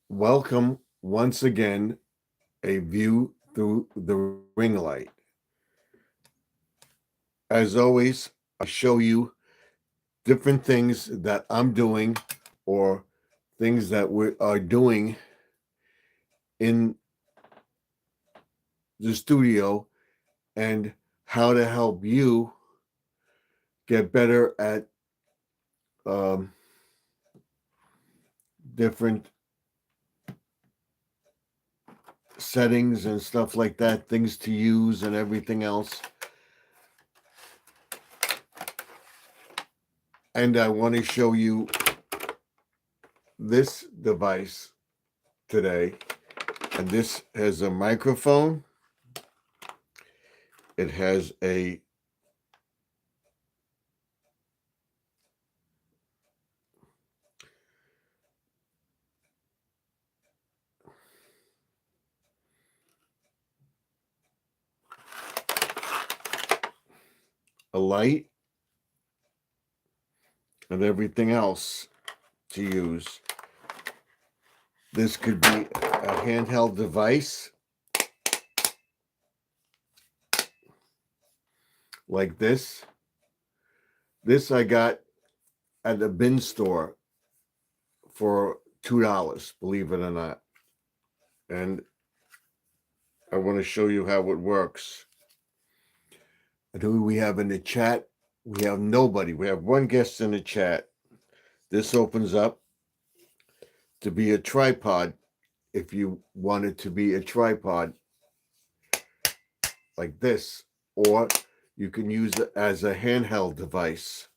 Welcome once again, a view through the ring light. As always, I show you different things that I'm doing or things that we are doing in the studio and how to help you get better at um, different settings and stuff like that, things to use and everything else. And I want to show you this device today. And this has a microphone. It has a light and everything else to use. This could be a handheld device like this. This I got at the bin store for $2, believe it or not. And I want to show you how it works. And who we have in the chat? We have nobody. We have one guest in the chat. This opens up to be a tripod if you want it to be a tripod like this, or you can use it as a handheld device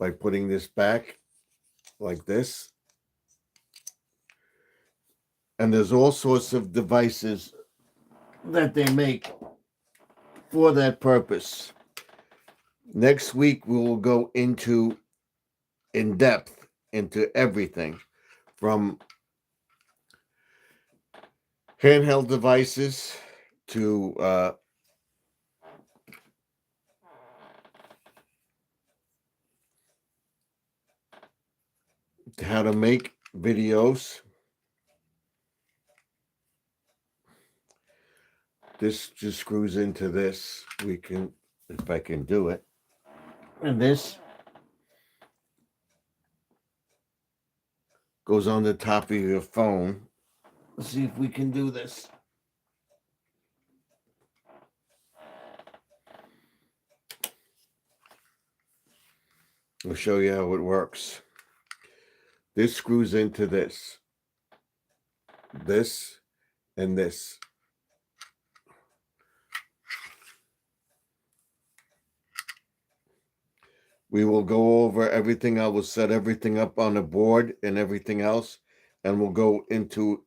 by putting this back like this. And there's all sorts of devices that they make for that purpose. Next week, we will go in depth into everything from handheld devices to how to make videos. This just screws into this. We can, if I can do it. And this goes on the top of your phone. Let's see if we can do this. I'll show you how it works. This screws into this, and this. We will go over everything. I will set everything up on the board and everything else, and we'll go into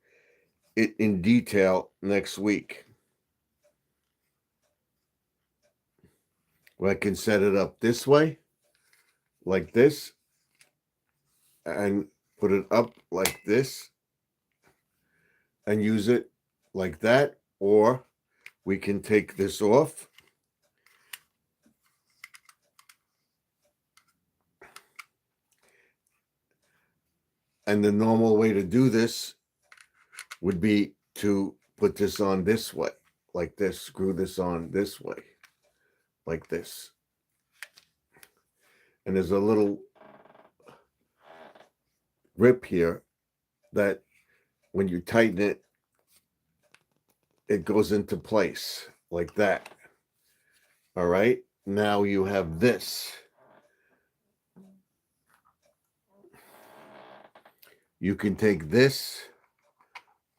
it in detail next week. Where I can set it up this way, like this, and put it up like this, and use it like that, or we can take this off. And the normal way to do this would be to put this on this way, like this, screw this on this way, like this. And there's a little grip here that when you tighten it, it goes into place like that. All right. Now you have this. You can take this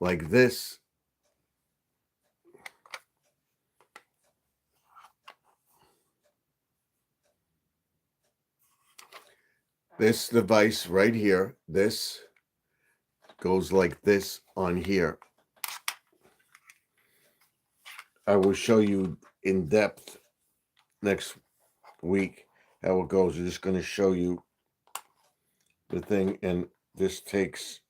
like this. This device right here, this goes like this on here. I will show you in depth next week how it goes. I'm just going to show you the thing, and this takes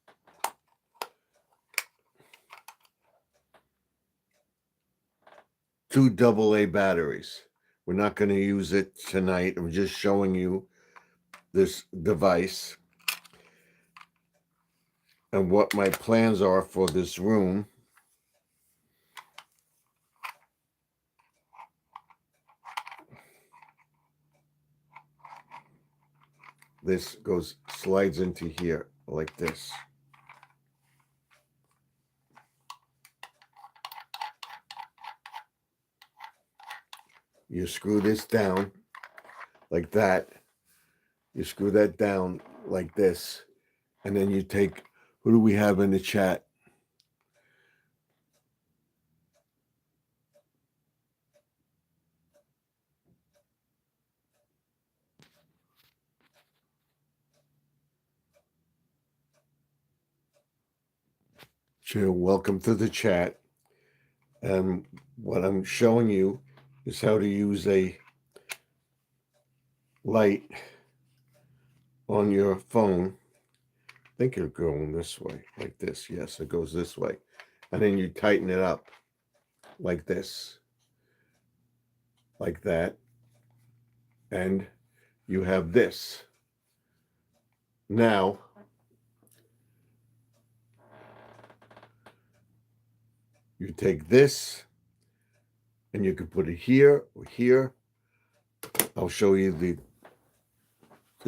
two AA batteries. We're not going to use it tonight. I'm just showing you this device. and what my plans are for this room. This slides into here like this. You screw this down like that. You screw that down like this. And then you take, who do we have in the chat? Jill, welcome to the chat. And what I'm showing you is how to use a light on your phone. I think you're going this way, like this. Yes, it goes this way. And then you tighten it up like this, like that. And you have this. Now, you take this and you can put it here or here. I'll show you the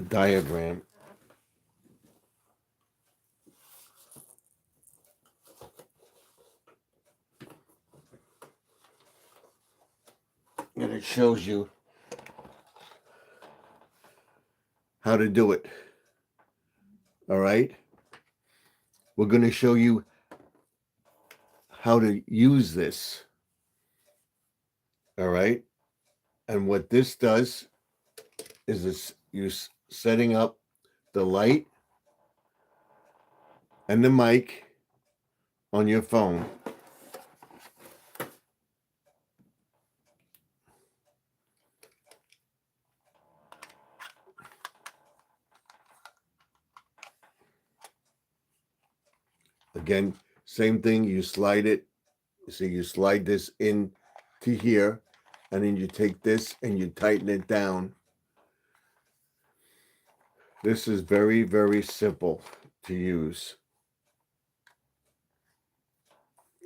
diagram. And it shows you how to do it. All right. We're going to show you how to use this. All right. And what this does is you're setting up the light and the mic on your phone. Again, same thing, you slide it. See, you slide this in to here, and then you take this and you tighten it down. This is very, very simple to use.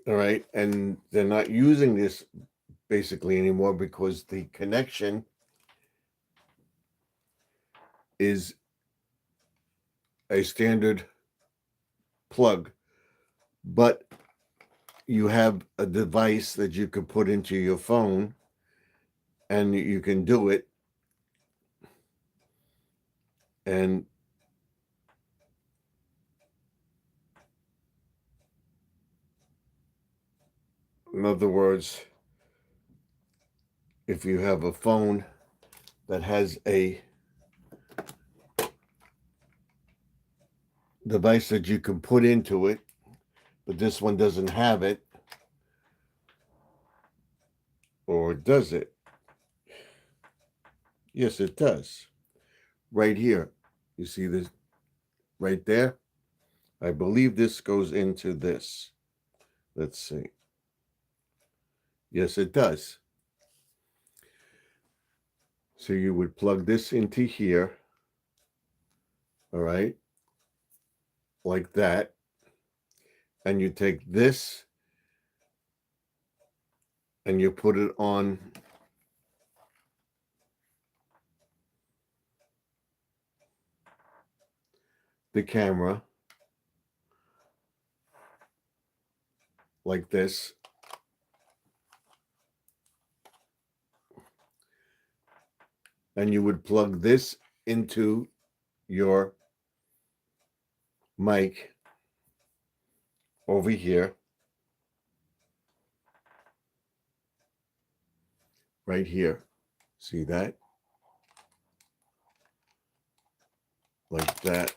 All right, and they're not using this basically anymore because the connection is a standard plug, but you have a device that you can put into your phone and you can do it. And in other words, if you have a phone that has a device that you can put into it, but this one doesn't have it, or does it? Yes, it does. Right here. You see this right there? I believe this goes into this. Let's see. Yes, it does. So you would plug this into here. All right. Like that. And you take this and you put it on the camera like this. And you would plug this into your mic over here. Right here. See that? Like that.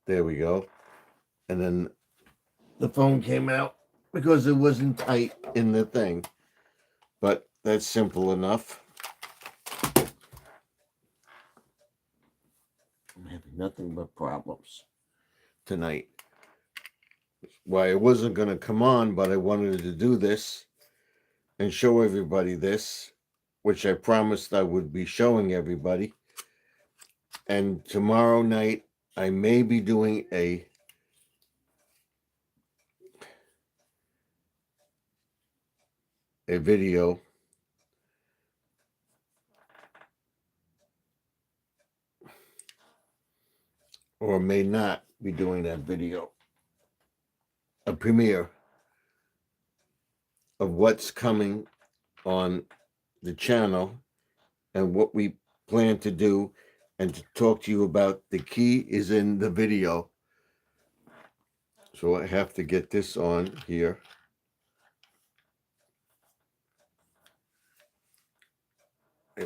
There we go. And then the phone came out because it wasn't tight in the thing. But that's simple enough. I'm having nothing but problems tonight. Why, it wasn't going to come on, but I wanted to do this and show everybody this which I promised I would be showing everybody. And tomorrow night, I may be doing a video, or may not be doing that video, a premiere of what's coming on the channel and what we plan to do, and to talk to you about. The key is in the video. So I have to get this on here.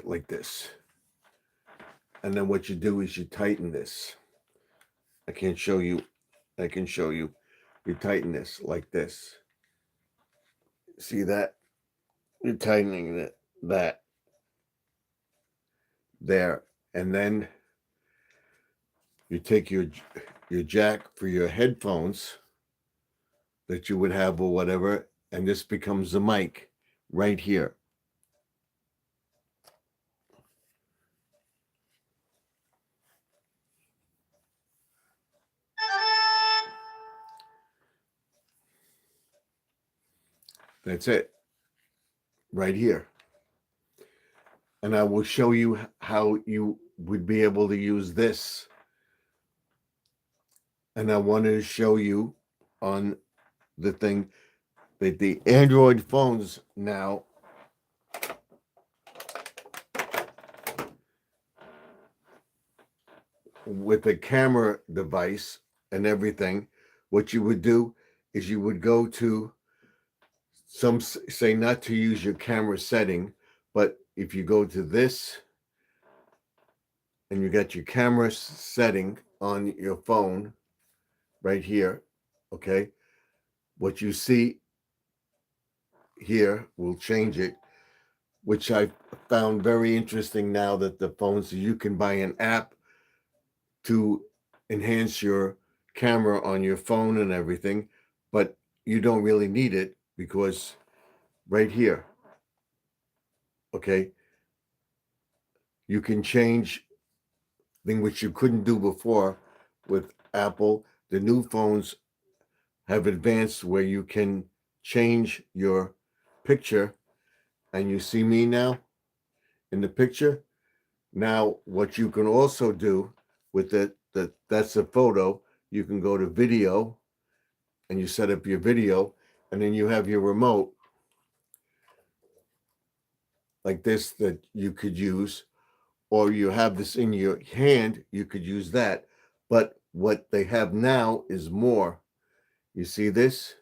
Like this. And then what you do is you tighten this. I can't show you. I can show you. You tighten this like this. See that? You're tightening it, that. There. And then you take your jack for your headphones that you would have or whatever, and this becomes the mic right here. That's it. Right here. And I will show you how you would be able to use this. And I wanted to show you on the thing that the Android phones now with a camera device and everything, what you would do is you would go to, some say not to use your camera setting, but if you go to this and you got your camera setting on your phone right here, okay, what you see here will change it, which I found very interesting now that the phones, you can buy an app to enhance your camera on your phone and everything, but you don't really need it, because right here, okay, you can change thing which you couldn't do before with Apple. The new phones have advanced where you can change your picture, and you see me now in the picture. Now, what you can also do with it, that's a photo, you can go to video and you set up your video, and then you have your remote like this that you could use, or you have this in your hand, you could use that. But what they have now is more. You see this?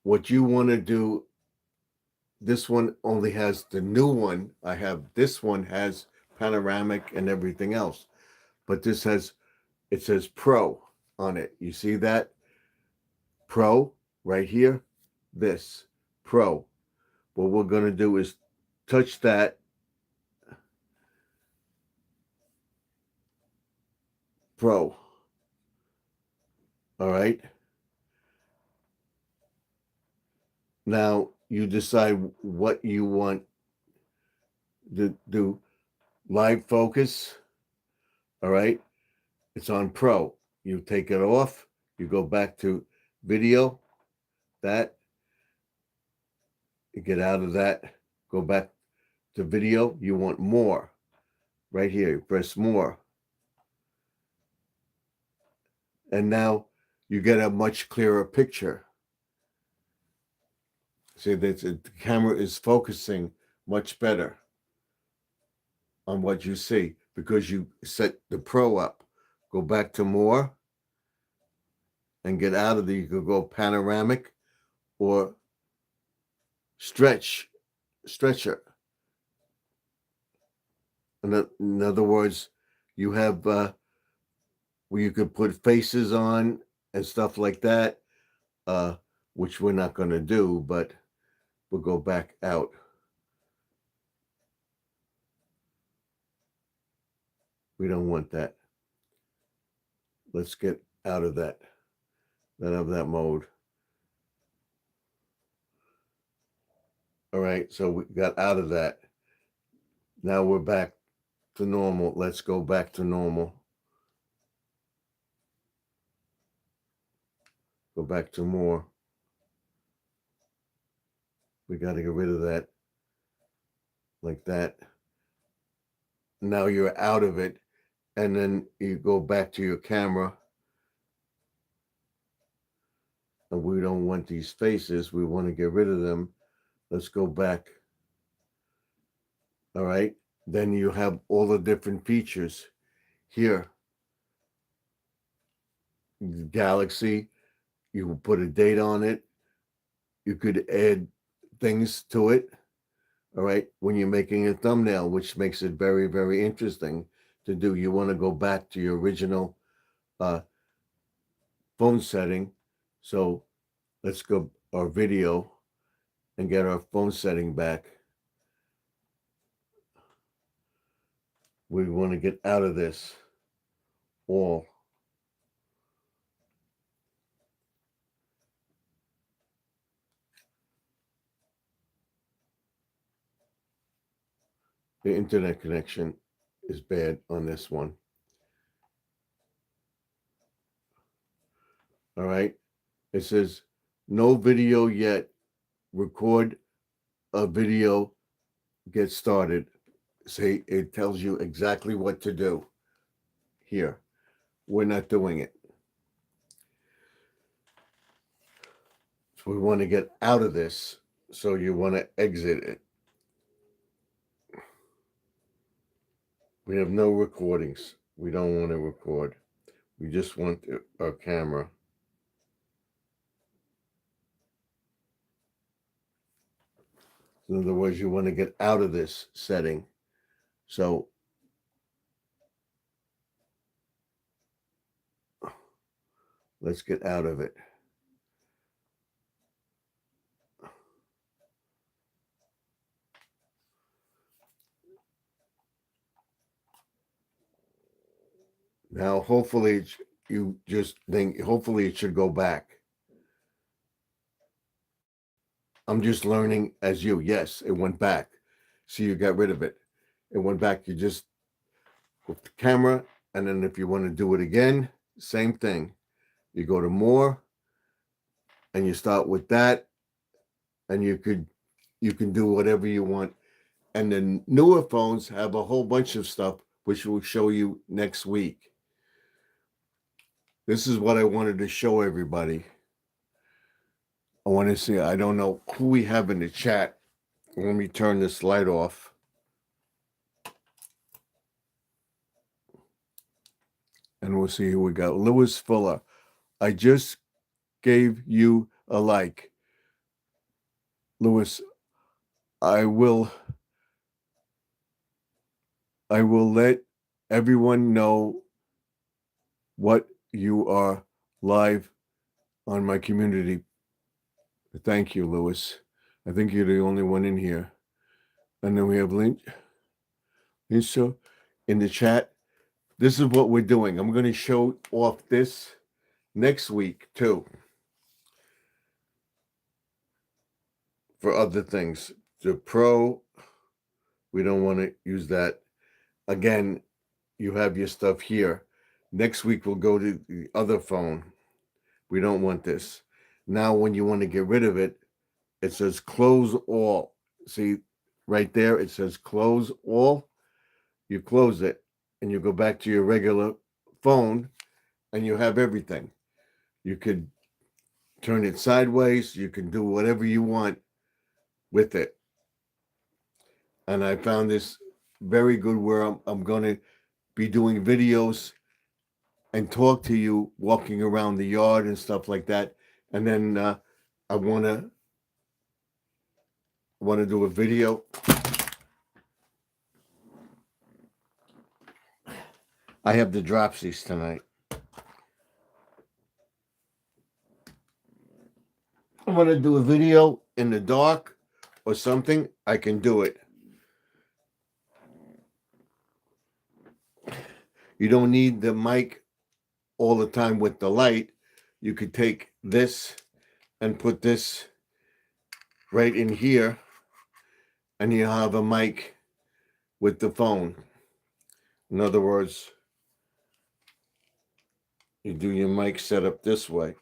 What you want to do, this one only has the new one. I have this one has panoramic and everything else, but this has, it says Pro on it. You see that? Pro right here, this Pro. What we're going to do is touch that. Pro. All right. Now you decide what you want to do. Live focus. All right. It's on Pro. You take it off. You go back to video. That. You get out of that. Go back to video. You want more. Right here. You press more. And now you get a much clearer picture. See that the camera is focusing much better on what you see because you set the Pro up. Go back to more and get out of there. You could go panoramic or stretcher. In other words, you have where you could put faces on and stuff like that, which we're not going to do, but we'll go back out. We don't want that. Let's get out of that mode. All right, so we got out of that. Now we're back to normal. Let's go back to normal. Go back to more. We got to get rid of that. Like that. Now you're out of it. And then you go back to your camera. And we don't want these faces. We want to get rid of them. Let's go back. All right. Then you have all the different features here. Galaxy. You put a date on it. You could add things to it. All right. When you're making a thumbnail, which makes it very, very interesting to do. You want to go back to your original phone setting. So let's go our video and get our phone setting back. We want to get out of this all. The internet connection is bad on this one. All right. It says no video yet. Record a video. Get started. Say it tells you exactly what to do. Here. We're not doing it. So we want to get out of this. So you want to exit it. We have no recordings. We don't want to record. We just want our camera. In other words, you want to get out of this setting. So let's get out of it. Now, hopefully, you just think, hopefully it should go back. I'm just learning as you. Yes, it went back. See, you got rid of it. It went back. You just with the camera, and then if you want to do it again, same thing. You go to more, and you start with that, and you can do whatever you want. And the newer phones have a whole bunch of stuff, which we'll show you next week. This is what I wanted to show everybody. I want to see, I don't know who we have in the chat. Let me turn this light off. And we'll see who we got. Lewis Fuller. I just gave you a like. Lewis, I will let everyone know what you are live on my community. Thank you, Lewis. I think you're the only one in here. And then we have Lynch. Lisa in the chat. This is what we're doing. I'm going to show off this next week too. For other things. The Pro, we don't want to use that. Again, you have your stuff here. Next week we'll go to the other phone. We don't want this. Now when you want to get rid of it, it says close all. See right there, it says close all. You close it and you go back to your regular phone and you have everything. You could turn it sideways. You can do whatever you want with it. And I found this very good where I'm going to be doing videos and talk to you walking around the yard and stuff like that. And then I want to do a video. I have the dropsies tonight. I want to do a video in the dark or something. I can do it. You don't need the mic all the time with the light. You could take this and put this right in here and you have a mic with the phone. In other words, you do your mic setup this way.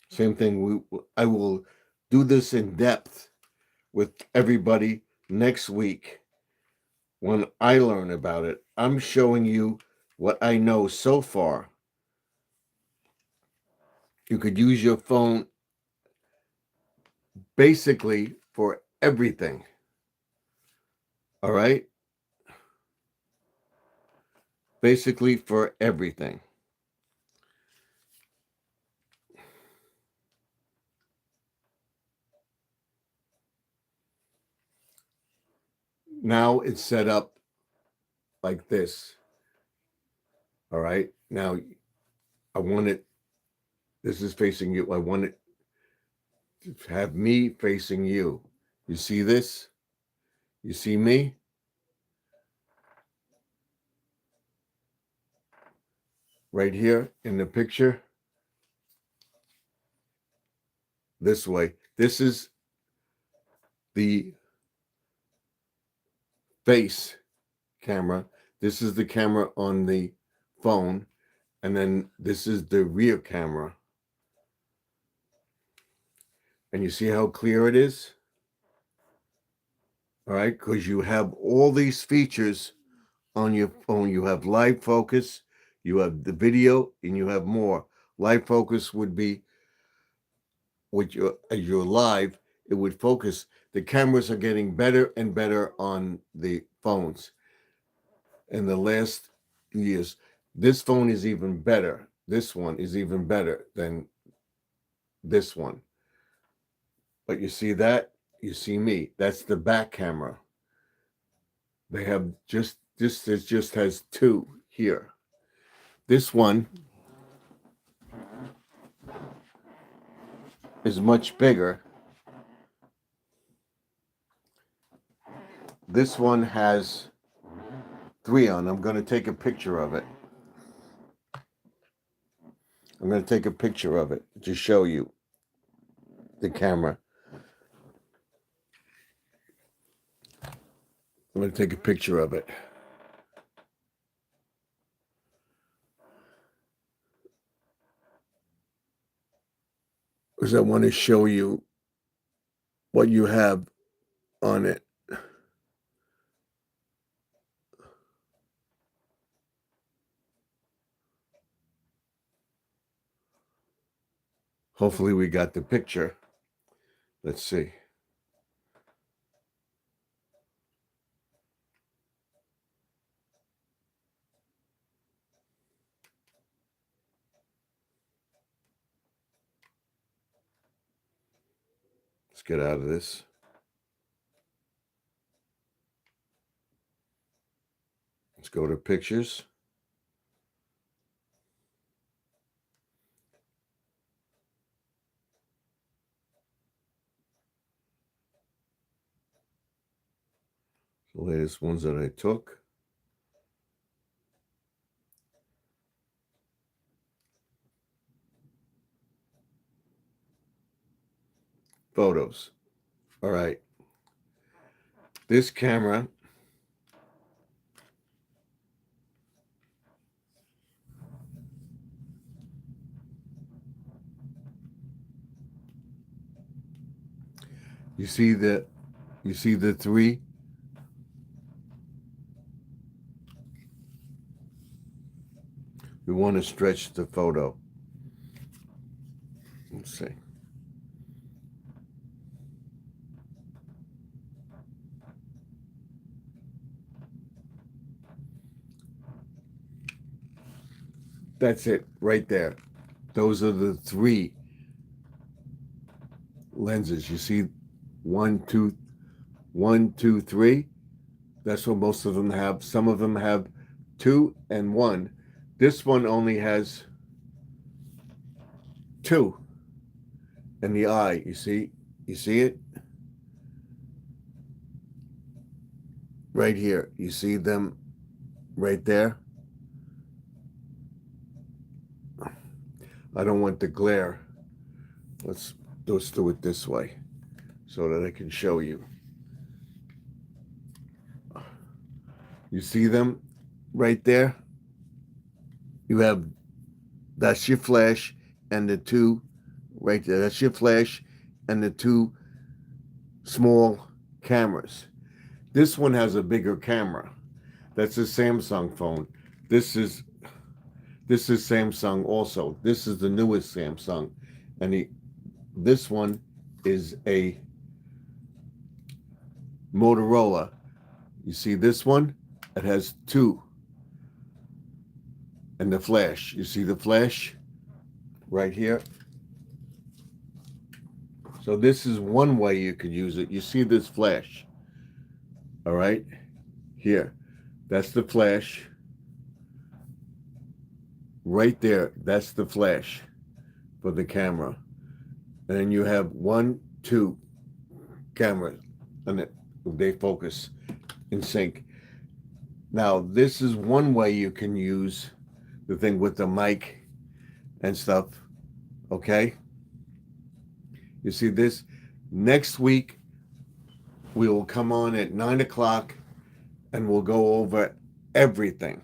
Same thing. I will do this in depth with everybody next week when I learn about it. I'm showing you what I know so far. You could use your phone basically for everything. All right? Basically for everything. Now it's set up like this. All right? Now I want it, this is facing you. I want it to have me facing you. You see this? You see me? Right here in the picture. This way. This is the face camera. This is the camera on the phone. And then this is the rear camera. And you see how clear it is? All right, because you have all these features on your phone. You have live focus, you have the video, and you have more. Live focus would be with you're live, it would focus. The cameras are getting better and better on the phones in the last years. This phone is even better. This one is even better than this one. But you see that? You see me. That's the back camera. They have just this. It just has two here. This one is much bigger. This one has three on. I'm going to take a picture of it. I'm going to take a picture of it to show you the camera. I'm going to take a picture of it. Because I want to show you what you have on it. Hopefully we got the picture. Let's see. Let's get out of this. Let's go to pictures. The latest ones that I took. Photos. All right. This camera you see the three? We want to stretch the photo. Let's see. That's it right there. Those are the three lenses. You see 1, 2, 1, 2, 3. That's what most of them have. Some of them have 2 and 1. This one only has 2 in the eye. You see it? right here. You see them right there? I don't want the glare. Let's do it this way so that I can show you. You see them right there? You have, that's your flash and the two right there. That's your flash and the two small cameras. This one has a bigger camera. That's a Samsung phone. This is Samsung also. This is the newest Samsung. And this one is a Motorola. You see this one? It has two. And the flash. You see the flash right here? So this is one way you could use it. You see this flash. All right? Here. That's the flash. Right there. That's the flash for the camera. And then you have 1, 2 cameras. And they focus in sync. Now, this is one way you can use the thing with the mic and stuff. Okay? You see this? Next week, we will come on at 9 o'clock and we'll go over everything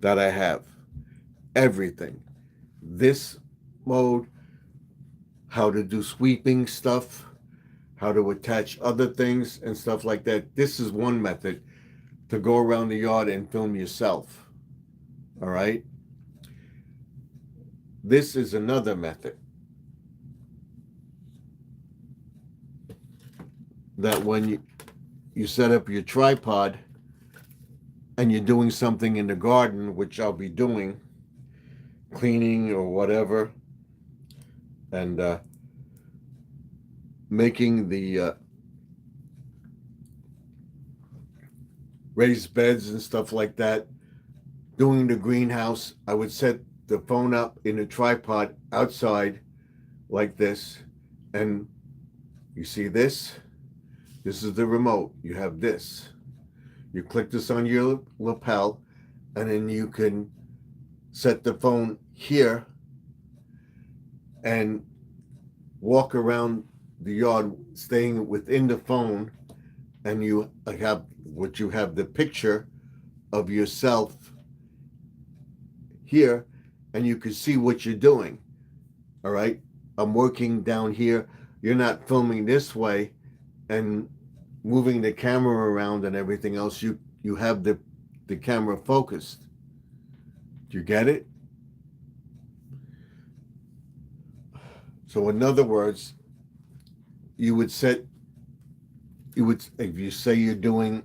that I have. Everything. This mode, how to do sweeping stuff, how to attach other things and stuff like that. This is one method to go around the yard and film yourself. All right? This is another method that when you set up your tripod and you're doing something in the garden, which I'll be doing, cleaning or whatever, and making the raised beds and stuff like that, doing the greenhouse, I would set the phone up in a tripod outside like this. And you see this? This is the remote. You have this. You click this on your lapel, and then you can set the phone here and walk around the yard staying within the phone, and you have the picture of yourself here, and you can see what you're doing. All right? I'm working down here. You're not filming this way and moving the camera around and everything else. You have the camera focused. Do you get it? So in other words, if you say you're doing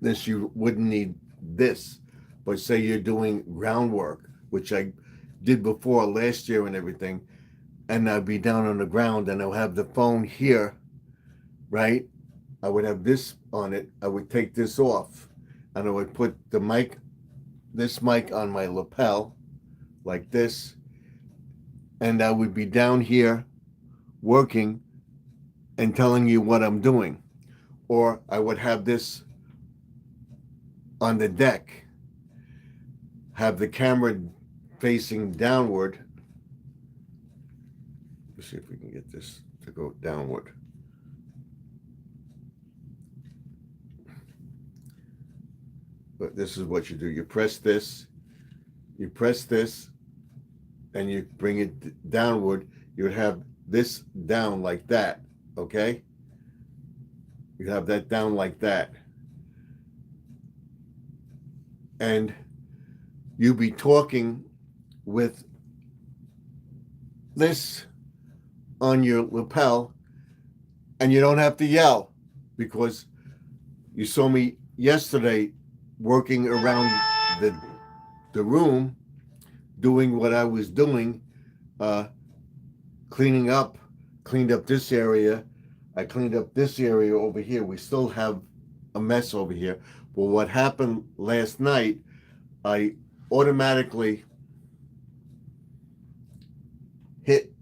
this, you wouldn't need this. But say you're doing groundwork, which I did before last year and everything, and I'd be down on the ground and I'll have the phone here, right? I would have this on it. I would take this off and I would put this mic on my lapel like this, and I would be down here working and telling you what I'm doing. Or I would have this on the deck, have the camera facing downward. Let's see if we can get this to go downward. But this is what you do. You press this, and you bring it downward. You have this down like that, okay? You have that down like that. And you be talking with this on your lapel, and you don't have to yell, because you saw me yesterday working around the room, doing what I was doing, cleaned up this area. I cleaned up this area over here. We still have a mess over here. But what happened last night, I automatically hit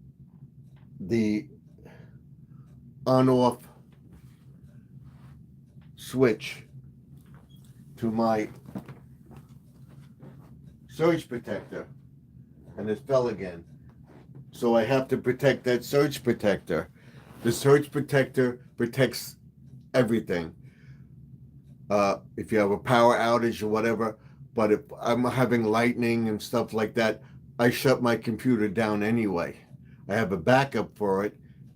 the on-off switch to my surge protector, and it fell again. So I have to protect that surge protector. The surge protector protects everything. If you have a power outage or whatever, but if I'm having lightning and stuff like that, I shut my computer down anyway. I have a backup for it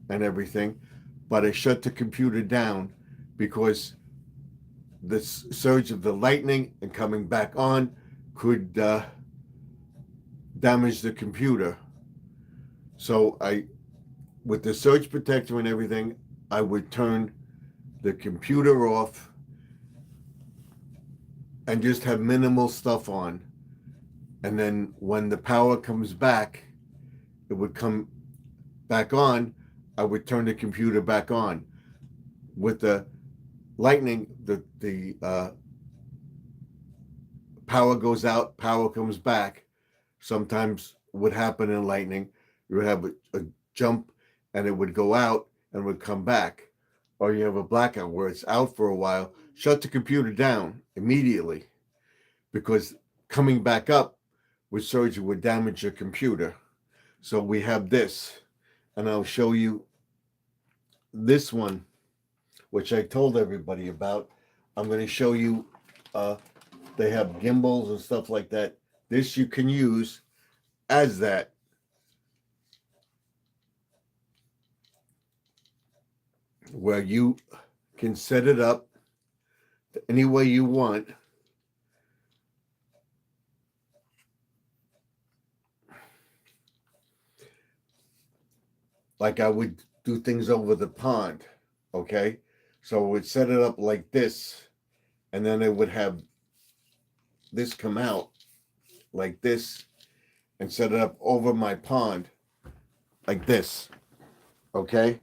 and everything, but I shut the computer down because the surge of the lightning and coming back on could damage the computer. So with the surge protector and everything, I would turn the computer off and just have minimal stuff on. And then when the power comes back, it would come back on. I would turn the computer back on. With the lightning, the power goes out, power comes back. Sometimes would happen in lightning. You would have a jump and it would go out and would come back. Or you have a blackout where it's out for a while. Shut the computer down immediately, because coming back up with surgery would damage your computer. So we have this, and I'll show you this one, which I told everybody about. I'm going to show you, they have gimbals and stuff like that. This you can use as that. Where you can set it up any way you want. Like I would do things over the pond, okay? So I would set it up like this, and then I would have this come out like this and set it up over my pond like this, okay?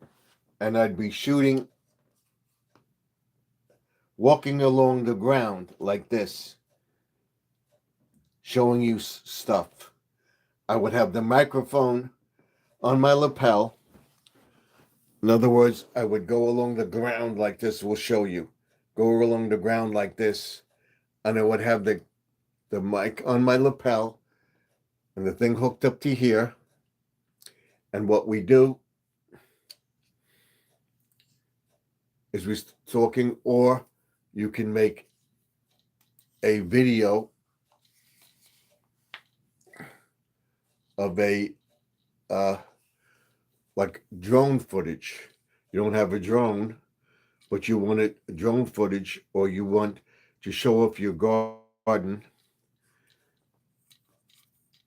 And I'd be shooting, walking along the ground like this, showing you stuff. I would have the microphone on my lapel. In other words, I would go along the ground like this. We'll show you. Go along the ground like this, and I would have the mic on my lapel and the thing hooked up to here. And what we do is we're talking, or you can make a video of a like drone footage. You don't have a drone, but you want a drone footage, or you want to show off your garden.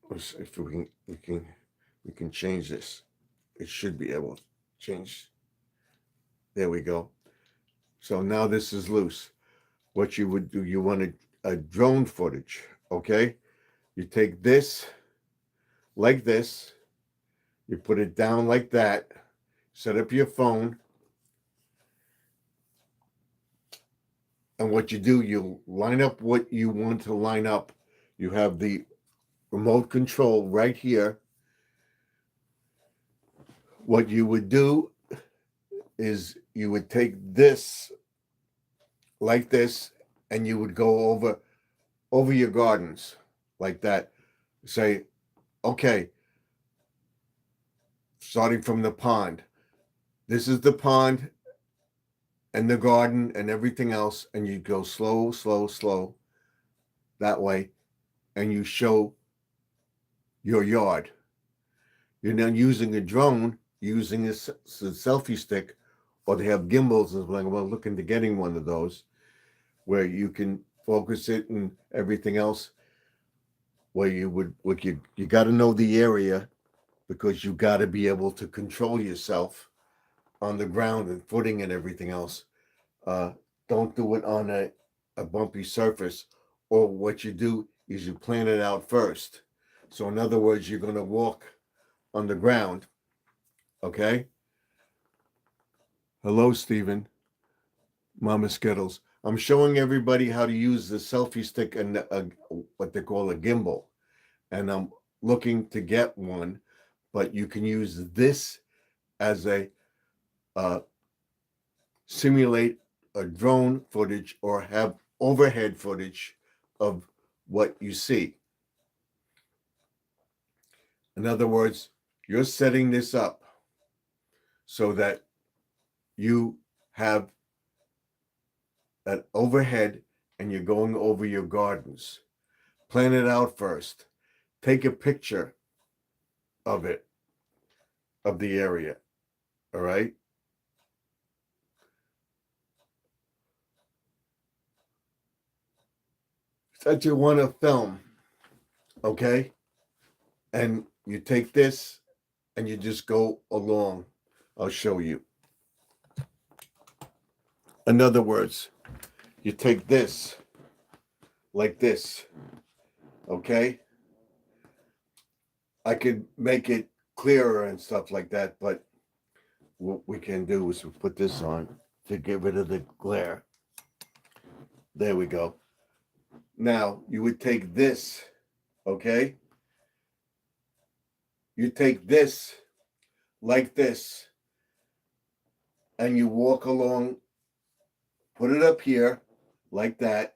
Let's see if we can change this. It should be able to change. There we go. So now this is loose. What you would do, you want a drone footage, okay? You take this like this, you put it down like that, set up your phone, and what you do, you line up what you want to line up. You have the remote control right here. What you would do is you would take this like this, and you would go over your gardens like that. Say, okay, starting from the pond. This is the pond and the garden and everything else, and you go slow, slow, slow that way, and you show your yard. You're not using a drone, using a selfie stick, or they have gimbals. I'm looking to getting one of those where you can focus it and everything else. Where you would look, you got to know the area, because you got to be able to control yourself on the ground and footing and everything else. Don't do it on a bumpy surface, or what you do is you plan it out first. So in other words, you're going to walk on the ground, okay? Hello, Stephen. Mama Skittles. I'm showing everybody how to use the selfie stick and what they call a gimbal. And I'm looking to get one, but you can use this as a simulate a drone footage or have overhead footage of what you see. In other words, you're setting this up so that you have an overhead and you're going over your gardens. Plan it out first. Take a picture of it, of the area. All right. That you want to film. Okay. And you take this and you just go along. I'll show you. In other words, you take this like this. Okay. I could make it clearer and stuff like that, but what we can do is we put this on to get rid of the glare. There we go. Now you would take this, okay? You take this like this, and you walk along, put it up here like that,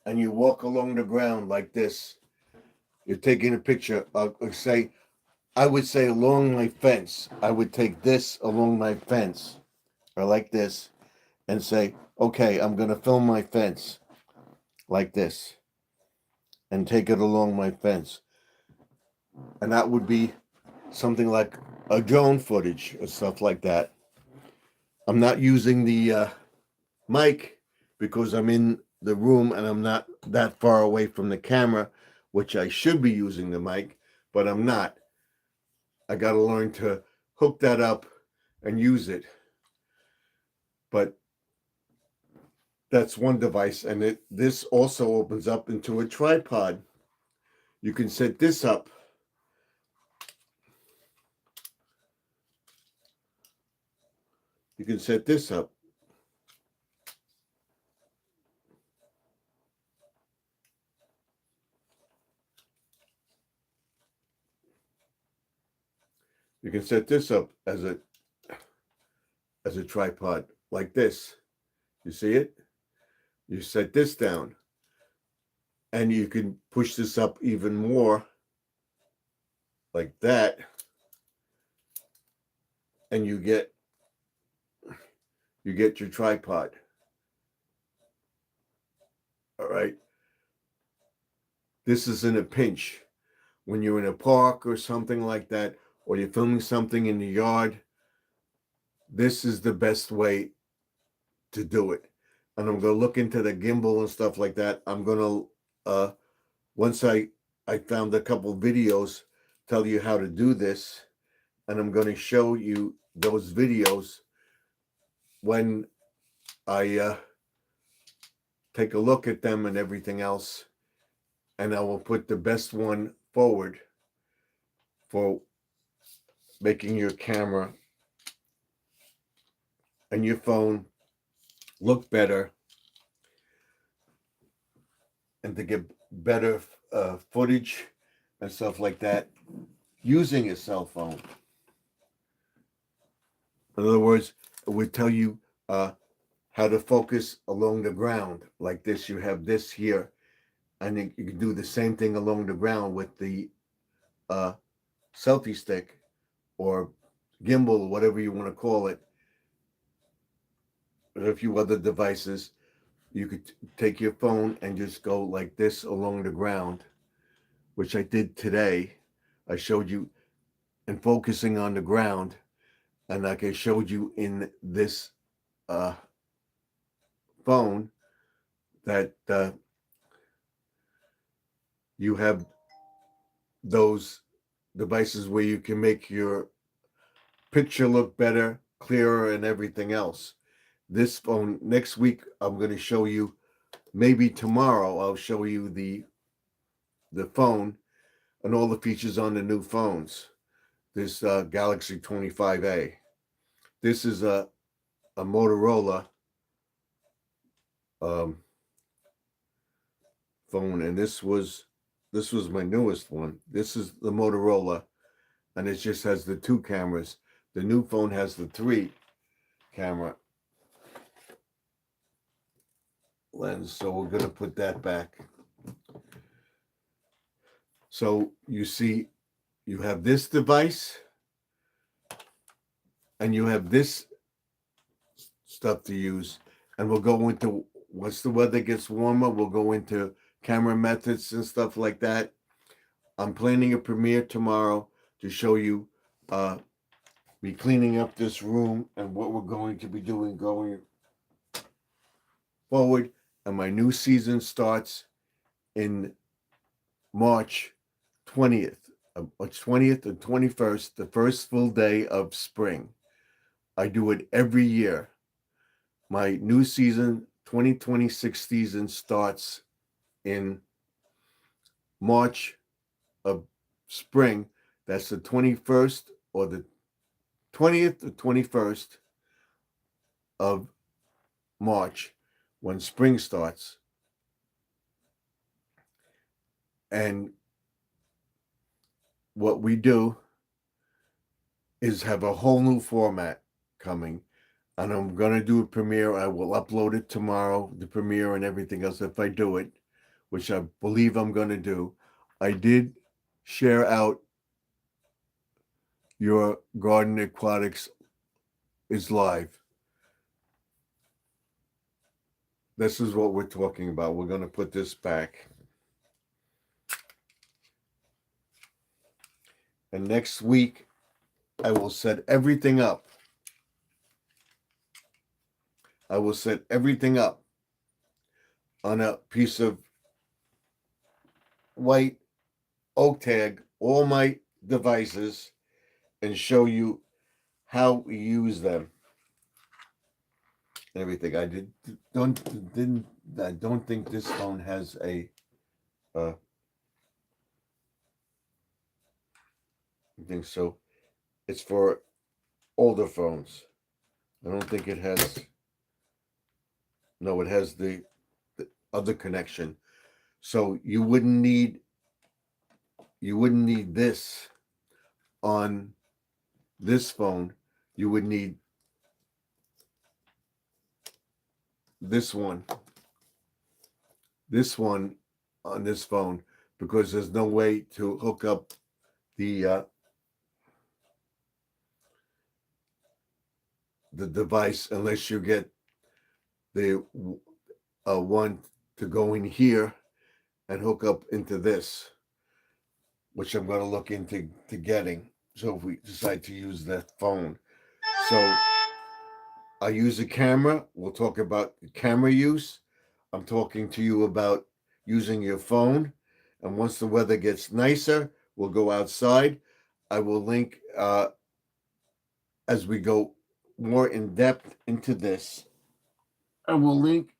and you walk along the ground like this. You're taking a picture of, say, I would say along my fence. I would take this along my fence, or like this, and say, okay, I'm going to film my fence like this and take it along my fence. And that would be something like a drone footage or stuff like that. I'm not using the mic because I'm in the room and I'm not that far away from the camera, which I should be using the mic, but I'm not. I got to learn to hook that up and use it. But that's one device, and this also opens up into a tripod. You can set this up. You can set this up. You can set this up as a tripod like this. You see it? You set this down. And you can push this up even more like that. And you get your tripod. All right. This is in a pinch. When you're in a park or something like that, or you're filming something in the yard, this is the best way to do it. And I'm going to look into the gimbal and stuff like that. I'm going to, once I found a couple videos, tell you how to do this. And I'm going to show you those videos when I take a look at them and everything else. And I will put the best one forward for making your camera and your phone look better and to get better footage and stuff like that using a cell phone. In other words, it would tell you how to focus along the ground like this. You have this here, and you can do the same thing along the ground with the selfie stick or gimbal, whatever you want to call it. There are a few other devices. You could take your phone and just go like this along the ground, which I did today. I showed you in focusing on the ground, and like I showed you in this phone, that you have those devices where you can make your picture look better, clearer, and everything else. This phone, next week, I'm going to show you, maybe tomorrow, I'll show you the phone and all the features on the new phones. This Galaxy 25A. This is a Motorola phone, and this was my newest one. This is the Motorola, and it just has the 2 cameras. The new phone has the 3 camera. lens. So we're going to put that back. So you see, you have this device and you have this stuff to use. And we'll go into, once the weather gets warmer, we'll go into camera methods and stuff like that. I'm planning a premiere tomorrow to show you me cleaning up this room and what we're going to be doing going forward. And my new season starts in March 20th, 20th and 21st, the first full day of spring. I do it every year. My new season, 2026 season, starts in March of spring. That's the 21st or the 20th or 21st of March when spring starts. And what we do is have a whole new format coming. And I'm going to do a premiere. I will upload it tomorrow, the premiere and everything else, if I do it, which I believe I'm going to do. I did share out your Garden Aquatics is live. This is what we're talking about. We're going to put this back. And next week, I will set everything up. I will set everything up on a piece of white oak tag, all my devices, and show you how we use them. Everything. I don't think this phone has a I think so. It's for older phones. I don't think it has. No, it has the other connection. So you wouldn't need this on this phone. You would need this one on this phone, because there's no way to hook up the device unless you get the one to go in here and hook up into this, which I'm going to look into getting. So if we decide to use that phone, so I use a camera. We'll talk about camera use. I'm talking to you about using your phone. And once the weather gets nicer, we'll go outside. I will link as we go more in depth into this. I will link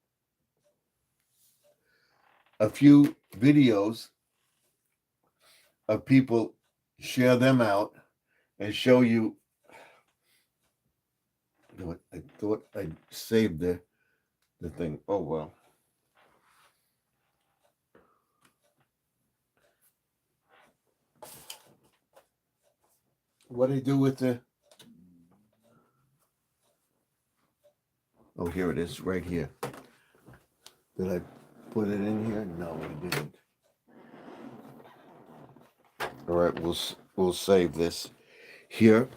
a few videos of people, share them out, and show you. I thought I saved the thing. Oh well. What do I do with the? Oh, here it is, right here. Did I put it in here? No, I didn't. All right, we'll save this here.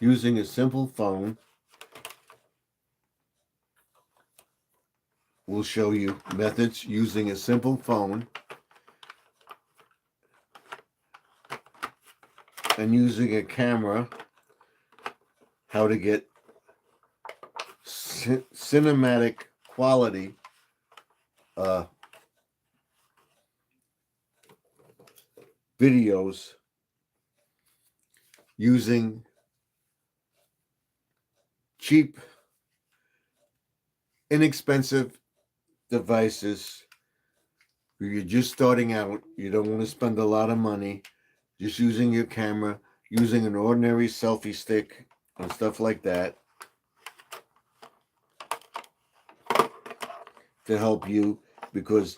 Using a simple phone, we'll show you methods using a simple phone and using a camera, how to get cinematic quality videos using cheap, inexpensive devices. You're just starting out, you don't want to spend a lot of money, just using your camera, using an ordinary selfie stick and stuff like that to help you, because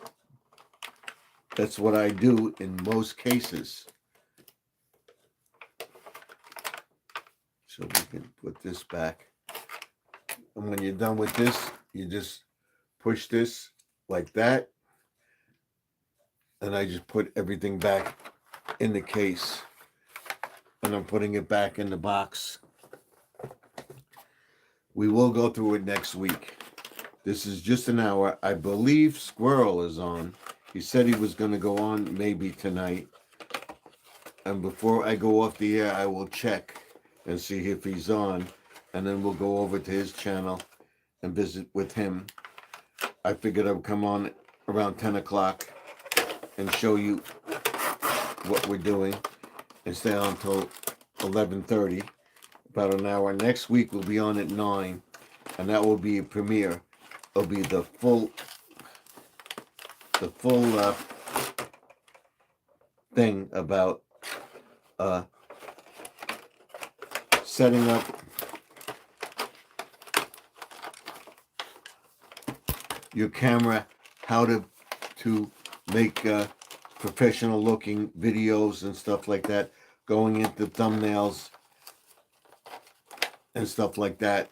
That's what I do in most cases. So we can put this back. And when you're done with this, you just push this like that. And I just put everything back in the case. And I'm putting it back in the box. We will go through it next week. This is just an hour. I believe Squirrel is on. He said he was going to go on maybe tonight. And before I go off the air, I will check and see if he's on. And then we'll go over to his channel and visit with him. I figured I would come on around 10 o'clock and show you what we're doing and stay on until 11:30, about an hour. Next week we'll be on at 9, and that will be a premiere. It'll be the full thing about setting up your camera, how to make professional looking videos and stuff like that, going into thumbnails and stuff like that.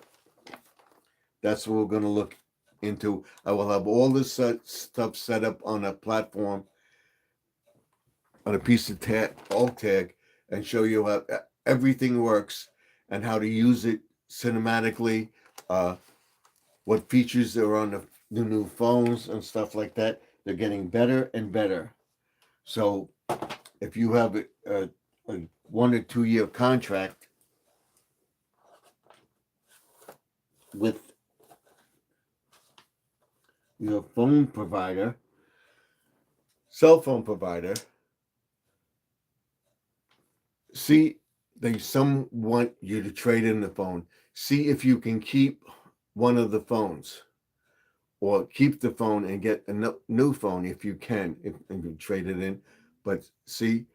That's what we're going to look into. I will have all this stuff set up on a platform, on a piece of alt tag, and show you how everything works and how to use it cinematically, what features are on the new phones and stuff like that. They're getting better and better. So if you have a 1 or 2 year contract with your phone provider, cell phone provider, see, some want you to trade in the phone. See if you can keep one of the phones, or keep the phone and get a new phone if you can, and you trade it in. But see,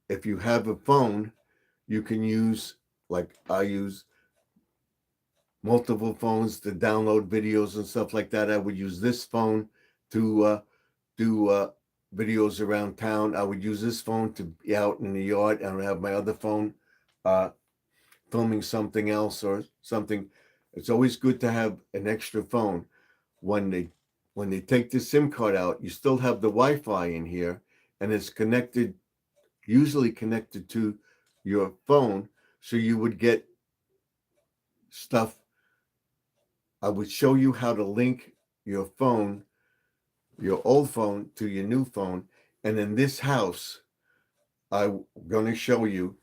if you have a phone, you can use, like I use multiple phones to download videos and stuff like that. I would use this phone to do videos around town. I would use this phone to be out in the yard, and I would have my other phone filming something else or something. It's always good to have an extra phone. When they take the SIM card out, you still have the Wi-Fi in here, and it's connected, usually connected to your phone, so you would get stuff. I would show you how to link your phone, your old phone, to your new phone. And in this house, I'm going to show you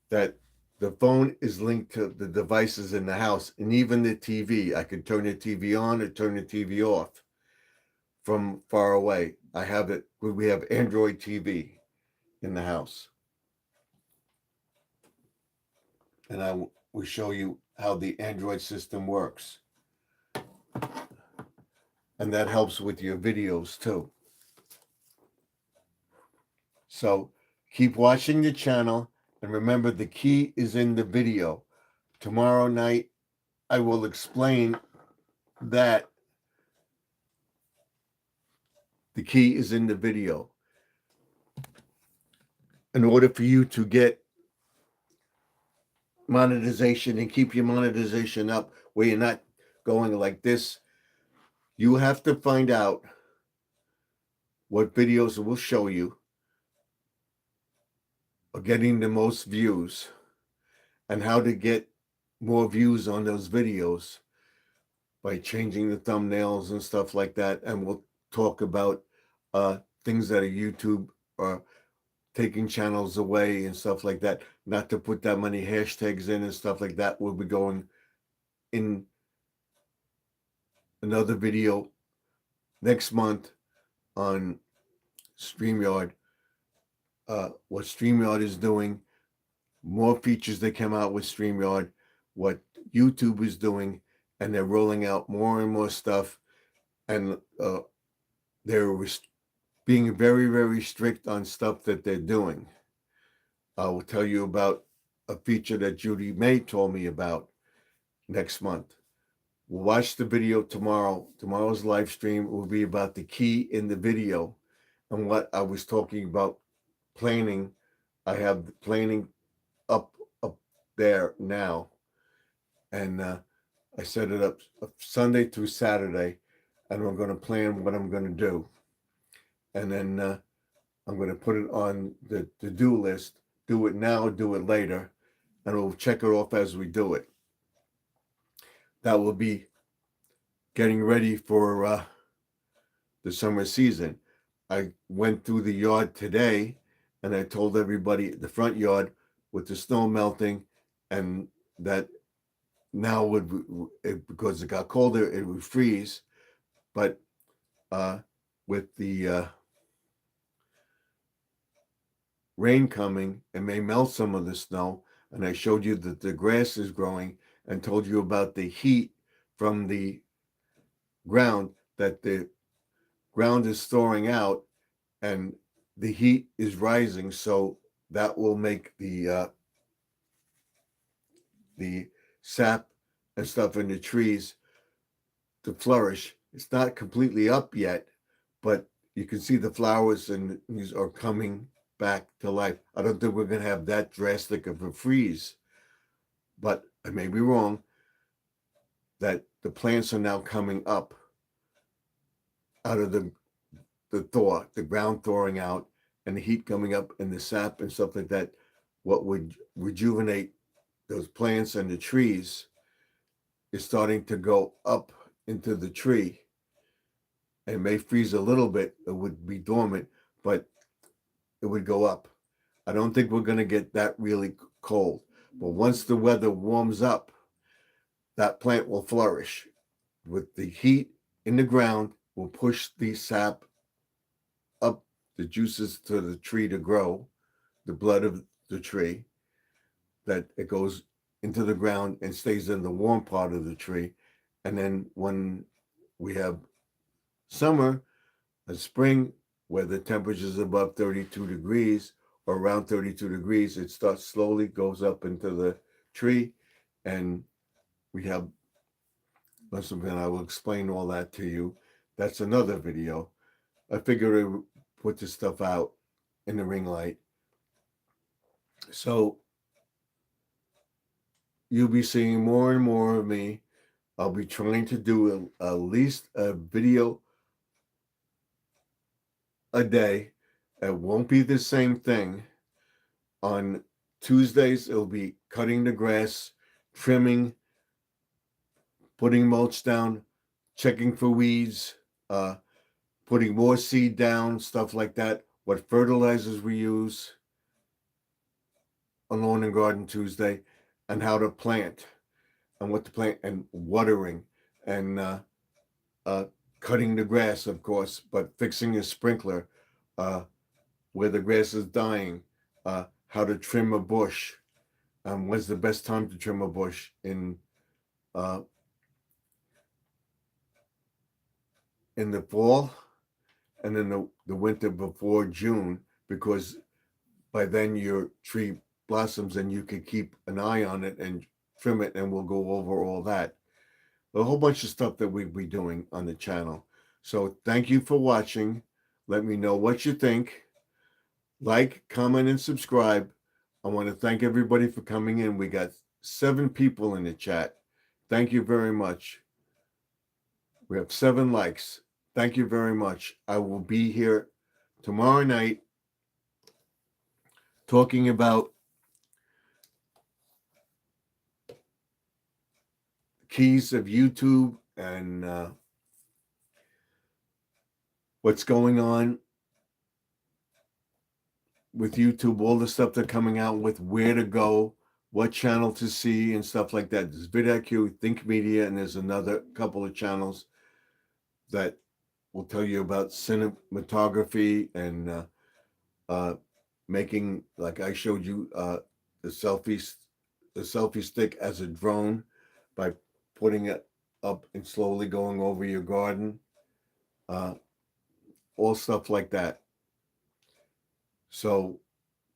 that the phone is linked to the devices in the house, and even the TV. I could turn the TV on or turn the TV off from far away. I have it. We have Android TV in the house. And I will show you how the Android system works. And that helps with your videos too. So keep watching the channel, and remember, the key is in the video. Tomorrow night, I will explain that the key is in the video. In order for you to get monetization and keep your monetization up where you're not going like this, you have to find out what videos will show you are getting the most views and how to get more views on those videos by changing the thumbnails and stuff like that. And we'll talk about things that are YouTube or taking channels away and stuff like that, not to put that many hashtags in and stuff like that. We'll be going in another video next month on StreamYard, what StreamYard is doing, more features that come out with StreamYard, what YouTube is doing, and they're rolling out more and more stuff, and they're being very, very strict on stuff that they're doing. I will tell you about a feature that Judy May told me about next month. We'll watch the video tomorrow. Tomorrow's live stream will be about the key in the video and what I was talking about planning. I have the planning up there now, and I set it up Sunday through Saturday, and I'm going to plan what I'm going to do, and then I'm going to put it on the to-do list. Do it now, do it later, and we'll check it off as we do it. That will be getting ready for the summer season. I went through the yard today, and I told everybody the front yard with the snow melting, and that now because it got colder, it would freeze. But with the rain coming, it may melt some of the snow. And I showed you that the grass is growing, and told you about the heat from the ground, that the ground is thawing out, and the heat is rising. So that will make the sap and stuff in the trees to flourish. It's not completely up yet, but you can see the flowers and these are coming back to life. I don't think we're going to have that drastic of a freeze, but I may be wrong, that the plants are now coming up out of the thaw, the ground thawing out, and the heat coming up, and the sap and stuff like that. What would rejuvenate those plants and the trees is starting to go up into the tree. And it may freeze a little bit. It would be dormant, but it would go up. I don't think we're going to get that really cold. But once the weather warms up, that plant will flourish. With the heat in the ground, will push the sap up, the juices to the tree to grow, the blood of the tree, that it goes into the ground and stays in the warm part of the tree. And then when we have summer and spring, where the temperature is above 32 degrees or around 32 degrees, it starts slowly goes up into the tree, and we have, and I will explain all that to you. That's another video. I figured I would put this stuff out in the ring light. So you'll be seeing more and more of me. I'll be trying to do at least a video a day. It won't be the same thing. On Tuesdays, it'll be cutting the grass, trimming, putting mulch down, checking for weeds, putting more seed down, stuff like that, what fertilizers we use on Lawn and Garden Tuesday, and how to plant, and what to plant, and watering, and cutting the grass, of course, but fixing a sprinkler, where the grass is dying, how to trim a bush, when's the best time to trim a bush in the fall, and in the winter before June, because by then your tree blossoms and you can keep an eye on it and trim it, and we'll go over all that. A whole bunch of stuff that we'll be doing on the channel. So thank you for watching. Let me know what you think. Like, comment, and subscribe. I want to thank everybody for coming in. We got 7 people in the chat. Thank you very much. We have 7 likes. Thank you very much. I will be here tomorrow night talking about keys of YouTube and what's going on with YouTube, all the stuff they're coming out with, where to go, what channel to see, and stuff like that. There's vidIQ, Think Media, and there's another couple of channels that will tell you about cinematography and making, like I showed you, the selfie stick as a drone by putting it up and slowly going over your garden, all stuff like that. So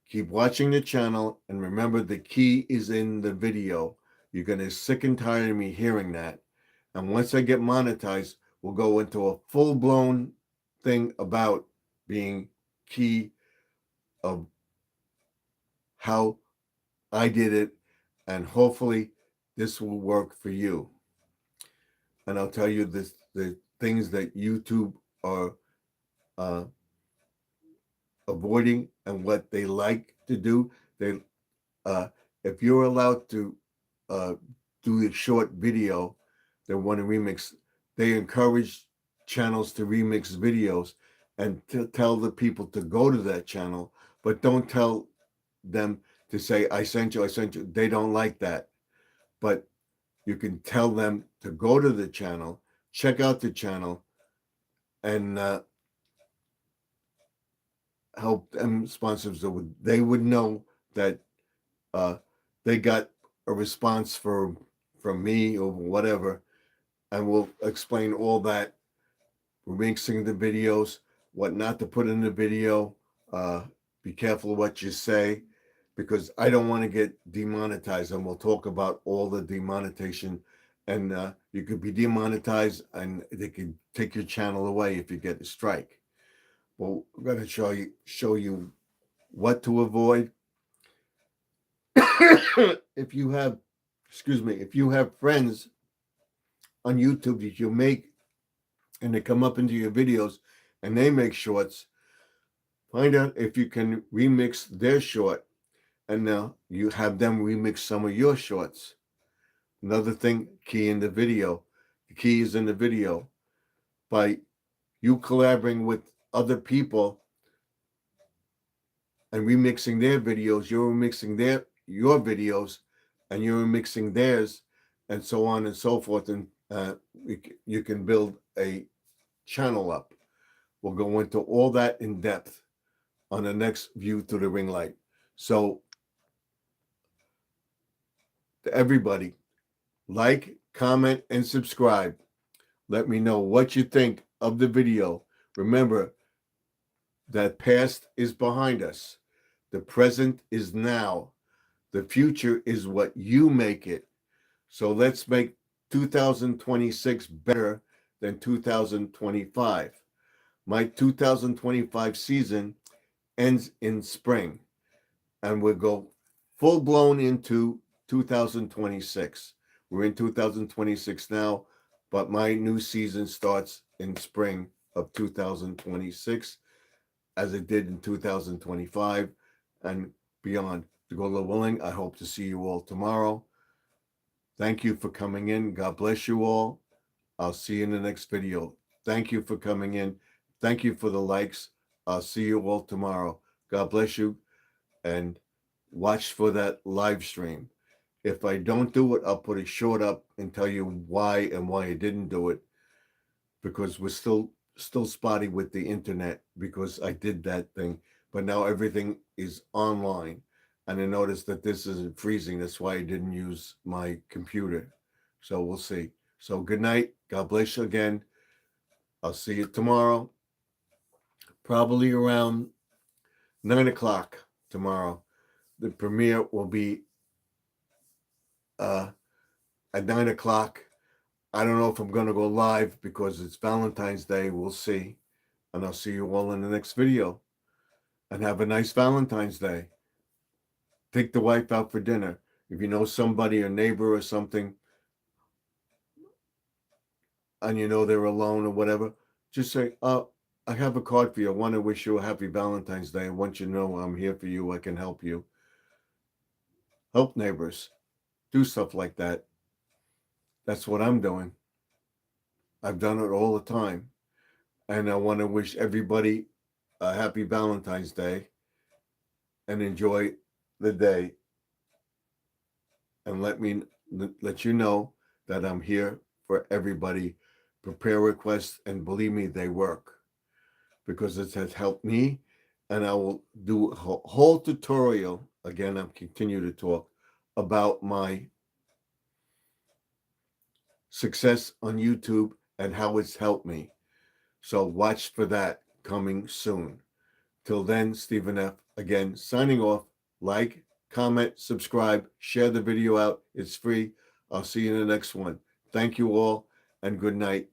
keep watching the channel, and remember, the key is in the video. You're going to sick and tired of me hearing that. And once I get monetized, we'll go into a full-blown thing about being key of how I did it, and hopefully this will work for you. And I'll tell you this: the things that YouTube are uh, avoiding and what they like to do. They, uh, if you're allowed to uh, do a short video, they want to remix. They encourage channels to remix videos and to tell the people to go to that channel, but don't tell them to say, I sent you, I sent you. They don't like that. But you can tell them to go to the channel, check out the channel, and help them sponsors. They would know that uh, they got a response from me or whatever, and we'll explain all that. We're mixing the videos, what not to put in the video. Uh, be careful what you say, because I don't want to get demonetized, and we'll talk about all the demonetization. And you could be demonetized, and they could take your channel away if you get a strike. Well, we're going to show you what to avoid. If you have, excuse me, if you have friends on YouTube that you make and they come up into your videos and they make shorts, find out if you can remix their short, and now you have them remix some of your shorts. Another thing, key in the video. The key is in the video. By you collaborating with other people and remixing their videos, you're remixing your videos, and you're remixing theirs, and so on and so forth. And you can build a channel up. We'll go into all that in depth on the next View Through the Ring Light. So, to everybody, like, comment, and subscribe. Let me know what you think of the video. Remember that past is behind us. The present is now. The future is what you make it. So let's make 2026 better than 2025. My 2025 season ends in spring, and we'll go full blown into 2026. We're in 2026 now, but my new season starts in spring of 2026, as it did in 2025 and beyond. To God willing, I hope to see you all tomorrow. Thank you for coming in. God bless you all. I'll see you in the next video. Thank you for coming in. Thank you for the likes. I'll see you all tomorrow. God bless you, and watch for that live stream. If I don't do it, I'll put a short up and tell you why and why I didn't do it, because we're still spotty with the internet, because I did that thing, but now everything is online. And I noticed that this isn't freezing. That's why I didn't use my computer. So we'll see. So good night. God bless you again. I'll see you tomorrow, probably around 9 o'clock tomorrow. The premiere will be at 9 o'clock. I don't know if I'm going to go live because it's Valentine's Day. We'll see. And I'll see you all in the next video. And have a nice Valentine's Day. Take the wife out for dinner. If you know somebody, a neighbor or something, and you know they're alone or whatever, just say, oh, I have a card for you. I want to wish you a happy Valentine's Day. I want you to know I'm here for you. I can help you. Help neighbors. Do stuff like that. That's what I'm doing. I've done it all the time. And I want to wish everybody a happy Valentine's Day and enjoy the day. And let you know that I'm here for everybody. Prepare requests, and believe me, they work, because it has helped me. And I will do a whole tutorial. Again, I'll continue to talk about my success on YouTube and how it's helped me. So watch for that coming soon. Till then, Stephen F. again signing off. Like, comment, subscribe, share the video out. It's free. I'll see you in the next one. Thank you all, and good night.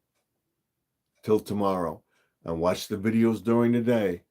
Till tomorrow. and watch the videos during the day.